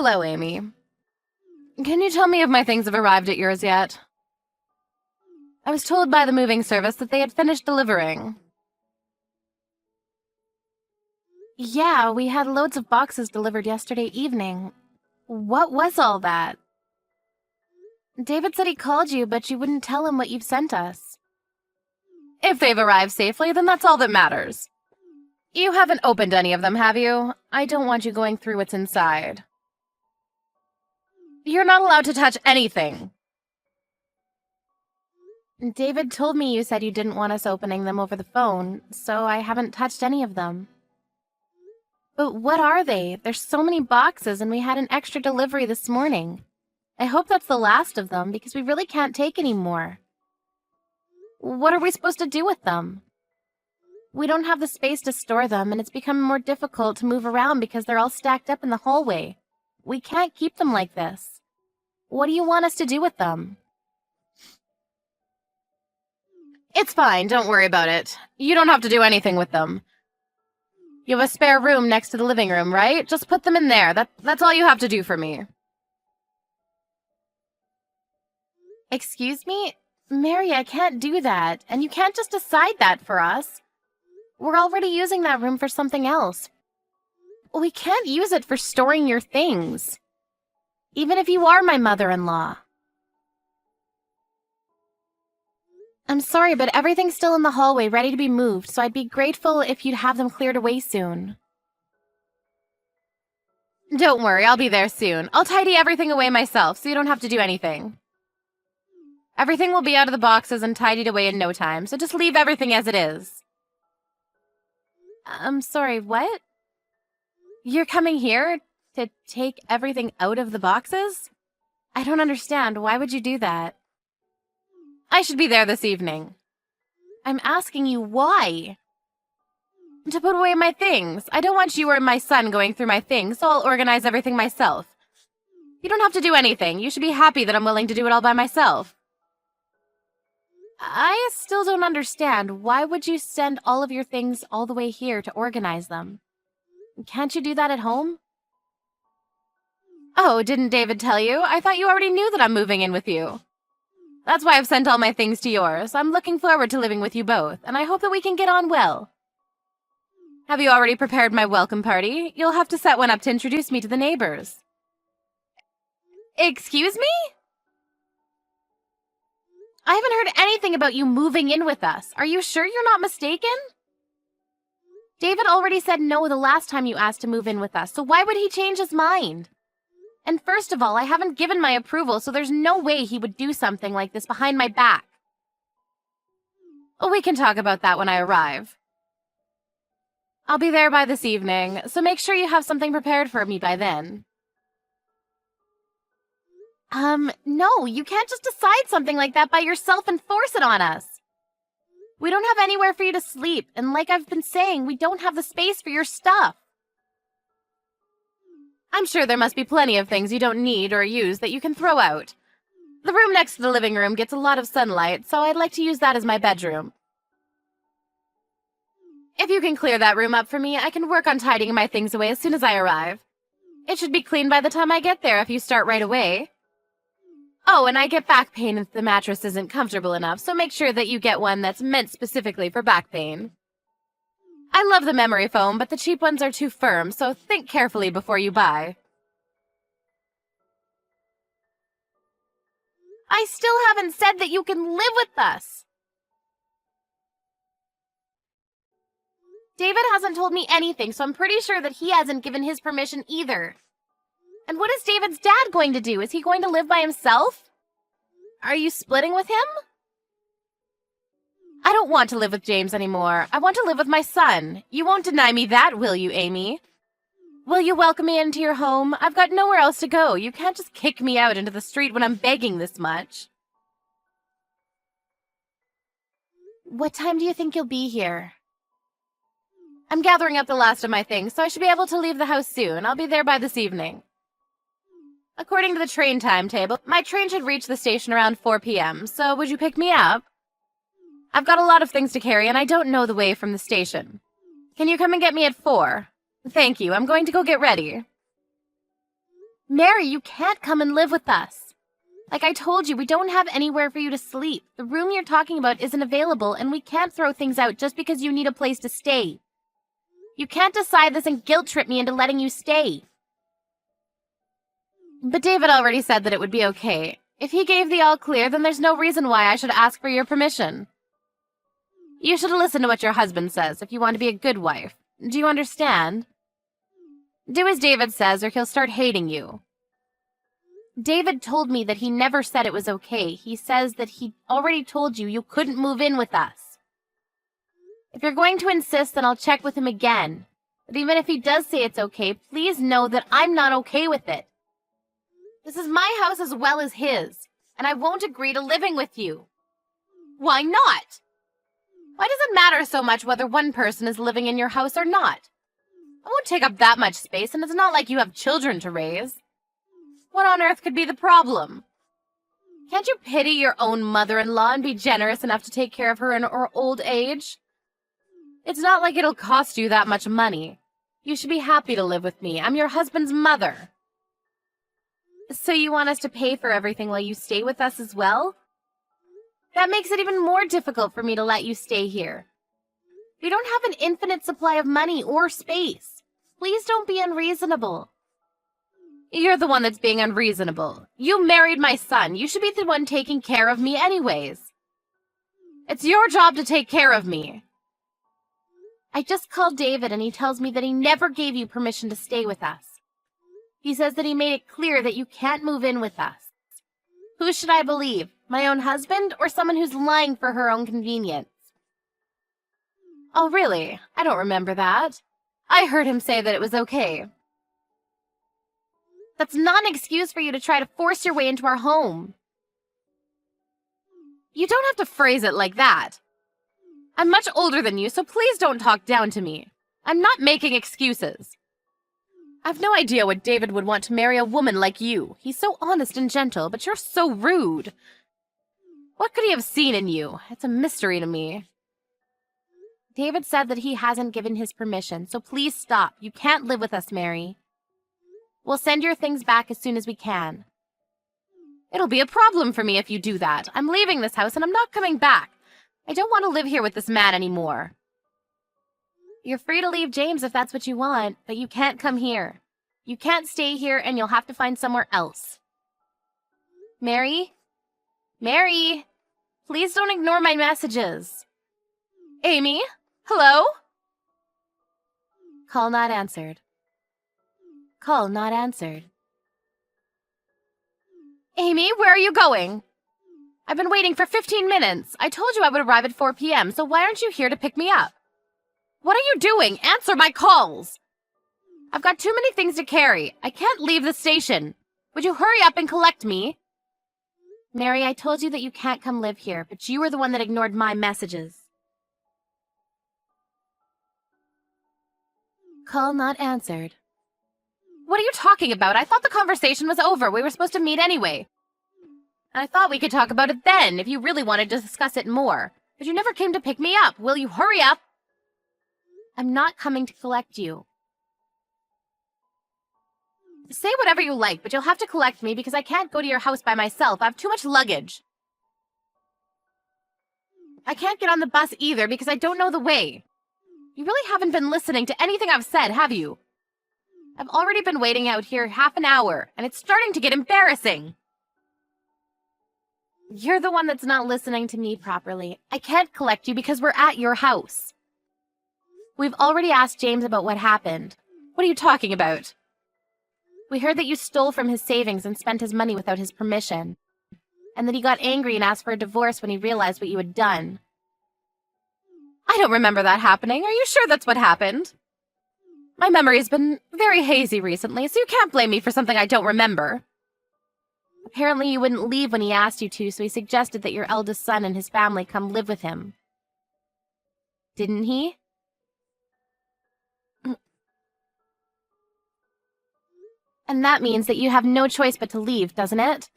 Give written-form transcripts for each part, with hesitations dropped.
Hello, Amy. Can you tell me if my things have arrived at yours yet? I was told by the moving service that they had finished delivering. Yeah, we had loads of boxes delivered yesterday evening. What was all that? David said he called you, but you wouldn't tell him what you've sent us. If they've arrived safely, then that's all that matters. You haven't opened any of them, have you? I don't want you going through what's inside. You're not allowed to touch anything. David told me you said you didn't want us opening them over the phone, so I haven't touched any of them. But what are they? There's so many boxes, and we had an extra delivery this morning. I hope that's the last of them, because we really can't take any more. What are we supposed to do with them? We don't have the space to store them, and it's become more difficult to move around because they're all stacked up in the hallway. We can't keep them like this. What do you want us to do with them? It's fine, don't worry about it. You don't have to do anything with them. You have a spare room next to the living room, right? Just put them in there. That's all you have to do for me. Excuse me? Mary, I can't do that, and you can't just decide that for us. We're already using that room for something else. We can't use it for storing your things. Even if you are my mother-in-law. I'm sorry, but everything's still in the hallway ready to be moved, so I'd be grateful if you'd have them cleared away soon. Don't worry, I'll be there soon. I'll tidy everything away myself, so you don't have to do anything. Everything will be out of the boxes and tidied away in no time, so just leave everything as it is. I'm sorry, what? You're coming here to take everything out of the boxes? I don't understand. Why would you do that? I should be there this evening. I'm asking you why? To put away my things. I don't want you or my son going through my things, so I'll organize everything myself. You don't have to do anything. You should be happy that I'm willing to do it all by myself. I still don't understand. Why would you send all of your things all the way here to organize them? Can't you do that at home? Oh, didn't David tell you? I thought you already knew that I'm moving in with you. That's why I've sent all my things to yours. I'm looking forward to living with you both, and I hope that we can get on well. Have you already prepared my welcome party? You'll have to set one up to introduce me to the neighbors. Excuse me? I haven't heard anything about you moving in with us. Are you sure you're not mistaken? David already said no the last time you asked to move in with us, so why would he change his mind? And first of all, I haven't given my approval, so there's no way he would do something like this behind my back. We can talk about that when I arrive. I'll be there by this evening, so make sure you have something prepared for me by then. No, you can't just decide something like that by yourself and force it on us. We don't have anywhere for you to sleep, and like I've been saying, we don't have the space for your stuff. I'm sure there must be plenty of things you don't need or use that you can throw out. The room next to the living room gets a lot of sunlight, so I'd like to use that as my bedroom. If you can clear that room up for me, I can work on tidying my things away as soon as I arrive. It should be clean by the time I get there if you start right away. Oh, and I get back pain if the mattress isn't comfortable enough, so make sure that you get one that's meant specifically for back pain. I love the memory foam, but the cheap ones are too firm, so think carefully before you buy. I still haven't said that you can live with us. David hasn't told me anything, so I'm pretty sure that he hasn't given his permission either. And what is David's dad going to do? Is he going to live by himself? Are you splitting with him? I don't want to live with James anymore. I want to live with my son. You won't deny me that, will you, Amy? Will you welcome me into your home? I've got nowhere else to go. You can't just kick me out into the street when I'm begging this much. What time do you think you'll be here? I'm gathering up the last of my things, so I should be able to leave the house soon. I'll be there by this evening. According to the train timetable, my train should reach the station around 4 p.m., so would you pick me up? I've got a lot of things to carry, and I don't know the way from the station. Can you come and get me at 4? Thank you. I'm going to go get ready. Mary, you can't come and live with us. Like I told you, we don't have anywhere for you to sleep. The room you're talking about isn't available, and we can't throw things out just because you need a place to stay. You can't decide this and guilt-trip me into letting you stay. But David already said that it would be okay. If he gave the all-clear, then there's no reason why I should ask for your permission. You should listen to what your husband says if you want to be a good wife. Do you understand? Do as David says, or he'll start hating you. David told me that he never said it was okay. He says that he already told you you couldn't move in with us. If you're going to insist, then I'll check with him again. But even if he does say it's okay, please know that I'm not okay with it. This is my house as well as his, and I won't agree to living with you. Why not? Why does it matter so much whether one person is living in your house or not? I won't take up that much space, and it's not like you have children to raise. What on earth could be the problem? Can't you pity your own mother-in-law and be generous enough to take care of her in her old age? It's not like it'll cost you that much money. You should be happy to live with me. I'm your husband's mother. So you want us to pay for everything while you stay with us as well? That makes it even more difficult for me to let you stay here. We don't have an infinite supply of money or space. Please don't be unreasonable. You're the one that's being unreasonable. You married my son. You should be the one taking care of me anyways. It's your job to take care of me. I just called David and he tells me that he never gave you permission to stay with us. He says that he made it clear that you can't move in with us. Who should I believe? My own husband or someone who's lying for her own convenience? Oh, really? I don't remember that. I heard him say that it was okay. That's not an excuse for you to try to force your way into our home. You don't have to phrase it like that. I'm much older than you, so please don't talk down to me. I'm not making excuses. I've no idea what David would want to marry a woman like you. He's so honest and gentle, but you're so rude. What could he have seen in you? It's a mystery to me. David said that he hasn't given his permission, so please stop. You can't live with us, Mary. We'll send your things back as soon as we can. It'll be a problem for me if you do that. I'm leaving this house and I'm not coming back. I don't want to live here with this man anymore. You're free to leave James if that's what you want, but you can't come here. You can't stay here and you'll have to find somewhere else. Mary? Mary? Please don't ignore my messages. Amy? Hello? Call not answered. Call not answered. Amy, where are you going? I've been waiting for 15 minutes. I told you I would arrive at 4 p.m., so why aren't you here to pick me up? What are you doing? Answer my calls! I've got too many things to carry. I can't leave the station. Would you hurry up and collect me? Mary, I told you that you can't come live here, but you were the one that ignored my messages. Call not answered. What are you talking about? I thought the conversation was over. We were supposed to meet anyway. I thought we could talk about it then, if you really wanted to discuss it more. But you never came to pick me up. Will you hurry up? I'm not coming to collect you. Say whatever you like, but you'll have to collect me because I can't go to your house by myself. I have too much luggage. I can't get on the bus either because I don't know the way. You really haven't been listening to anything I've said, have you? I've already been waiting out here half an hour, and it's starting to get embarrassing. You're the one that's not listening to me properly. I can't collect you because we're at your house. We've already asked James about what happened. What are you talking about? We heard that you stole from his savings and spent his money without his permission, and that he got angry and asked for a divorce when he realized what you had done. I don't remember that happening. Are you sure that's what happened? My memory's been very hazy recently, so you can't blame me for something I don't remember. Apparently you wouldn't leave when he asked you to, so he suggested that your eldest son and his family come live with him. Didn't he? And that means that you have no choice but to leave, doesn't it?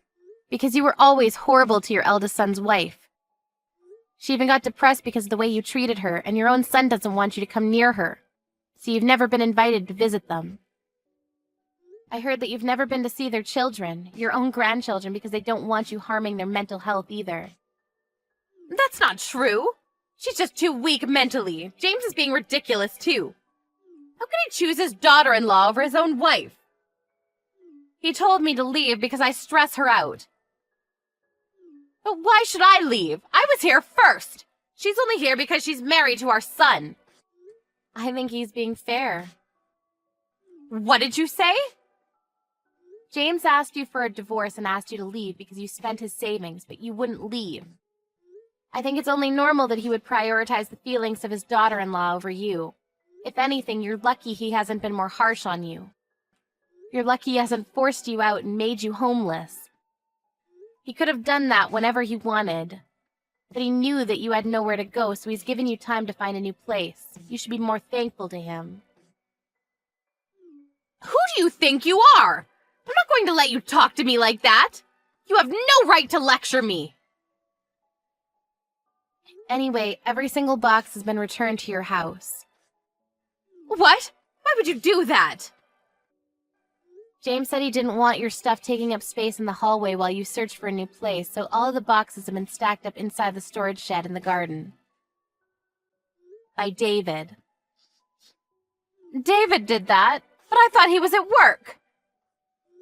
Because you were always horrible to your eldest son's wife. She even got depressed because of the way you treated her, and your own son doesn't want you to come near her. So you've never been invited to visit them. I heard that you've never been to see their children, your own grandchildren, because they don't want you harming their mental health either. That's not true. She's just too weak mentally. James is being ridiculous, too. How can he choose his daughter-in-law over his own wife? He told me to leave because I stress her out. But why should I leave? I was here first. She's only here because she's married to our son. I think he's being fair. What did you say? James asked you for a divorce and asked you to leave because you spent his savings, but you wouldn't leave. I think it's only normal that he would prioritize the feelings of his daughter-in-law over you. If anything, you're lucky he hasn't been more harsh on you. You're lucky he hasn't forced you out and made you homeless. He could have done that whenever he wanted. But he knew that you had nowhere to go, so he's given you time to find a new place. You should be more thankful to him. Who do you think you are? I'm not going to let you talk to me like that. You have no right to lecture me. Anyway, every single box has been returned to your house. What? Why would you do that? James said he didn't want your stuff taking up space in the hallway while you searched for a new place, so all of the boxes have been stacked up inside the storage shed in the garden. By David. David did that, but I thought he was at work.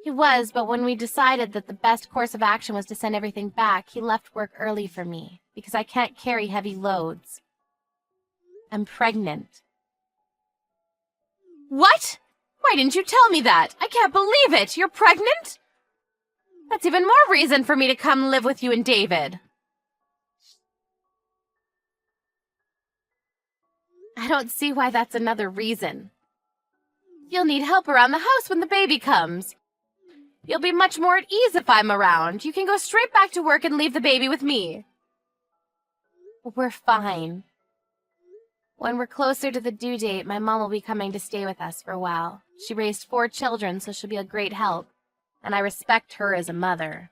He was, but when we decided that the best course of action was to send everything back, he left work early for me, because I can't carry heavy loads. I'm pregnant. What? Why didn't you tell me that? I can't believe it! You're pregnant? That's even more reason for me to come live with you and David. I don't see why that's another reason. You'll need help around the house when the baby comes. You'll be much more at ease if I'm around. You can go straight back to work and leave the baby with me. We're fine. When we're closer to the due date, my mom will be coming to stay with us for a while. She raised 4 children, so she'll be a great help, and I respect her as a mother.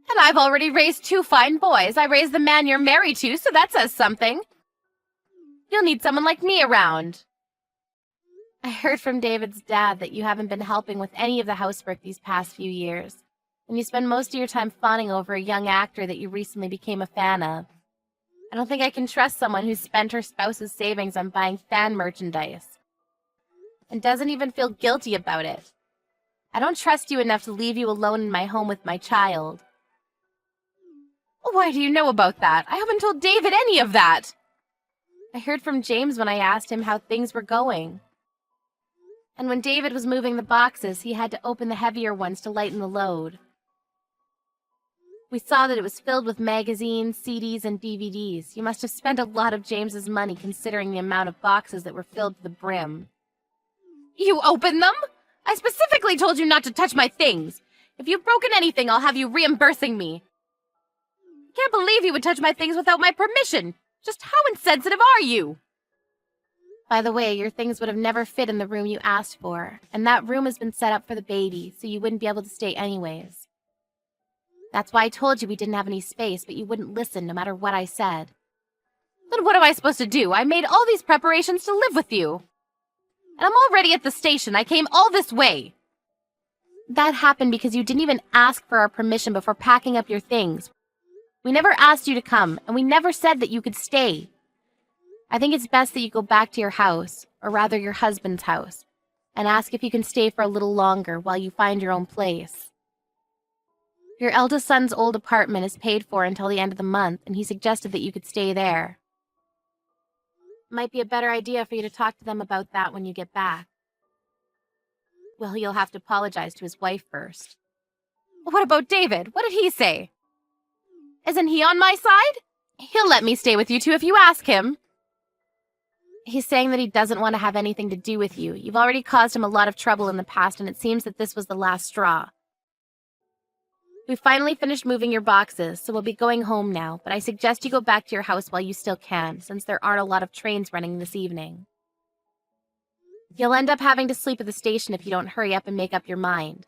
And I've already raised 2 fine boys. I raised the man you're married to, so that says something. You'll need someone like me around. I heard from David's dad that you haven't been helping with any of the housework these past few years, and you spend most of your time fawning over a young actor that you recently became a fan of. I don't think I can trust someone who's spent her spouse's savings on buying fan merchandise and doesn't even feel guilty about it. I don't trust you enough to leave you alone in my home with my child. Why do you know about that? I haven't told David any of that. I heard from James when I asked him how things were going. And when David was moving the boxes, he had to open the heavier ones to lighten the load. We saw that it was filled with magazines, CDs, and DVDs. You must have spent a lot of James's money considering the amount of boxes that were filled to the brim. You opened them? I specifically told you not to touch my things. If you've broken anything, I'll have you reimbursing me. I can't believe you would touch my things without my permission. Just how insensitive are you? By the way, your things would have never fit in the room you asked for, and that room has been set up for the baby, so you wouldn't be able to stay anyways. That's why I told you we didn't have any space, but you wouldn't listen no matter what I said. Then what am I supposed to do? I made all these preparations to live with you. And I'm already at the station. I came all this way. That happened because you didn't even ask for our permission before packing up your things. We never asked you to come, and we never said that you could stay. I think it's best that you go back to your house, or rather your husband's house, and ask if you can stay for a little longer while you find your own place. Your eldest son's old apartment is paid for until the end of the month, and he suggested that you could stay there. Might be a better idea for you to talk to them about that when you get back. Well, you'll have to apologize to his wife first. What about David? What did he say? Isn't he on my side? He'll let me stay with you two if you ask him. He's saying that he doesn't want to have anything to do with you. You've already caused him a lot of trouble in the past, and it seems that this was the last straw. We finally finished moving your boxes, so we'll be going home now, but I suggest you go back to your house while you still can, since there aren't a lot of trains running this evening. You'll end up having to sleep at the station if you don't hurry up and make up your mind.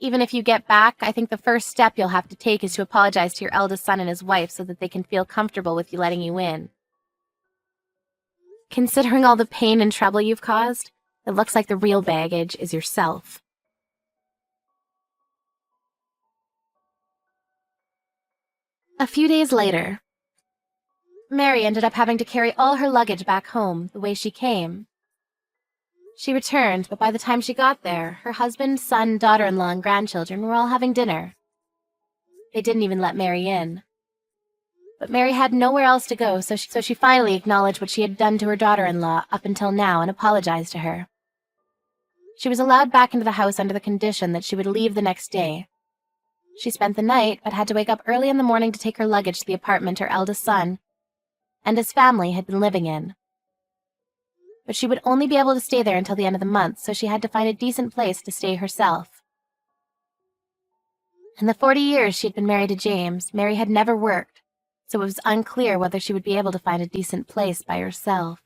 Even if you get back, I think the first step you'll have to take is to apologize to your eldest son and his wife so that they can feel comfortable with you letting you in. Considering all the pain and trouble you've caused, It looks like the real baggage is yourself. A few days later, Mary ended up having to carry all her luggage back home the way she came. She returned, but by the time she got there, her husband, son, daughter-in-law, and grandchildren were all having dinner. They didn't even let Mary in. But Mary had nowhere else to go, so she finally acknowledged what she had done to her daughter-in-law up until now and apologized to her. She was allowed back into the house under the condition that she would leave the next day. She spent the night, but had to wake up early in the morning to take her luggage to the apartment her eldest son and his family had been living in. But she would only be able to stay there until the end of the month, so she had to find a decent place to stay herself. In the 40 years she had been married to James, Mary had never worked, so it was unclear whether she would be able to find a decent place by herself.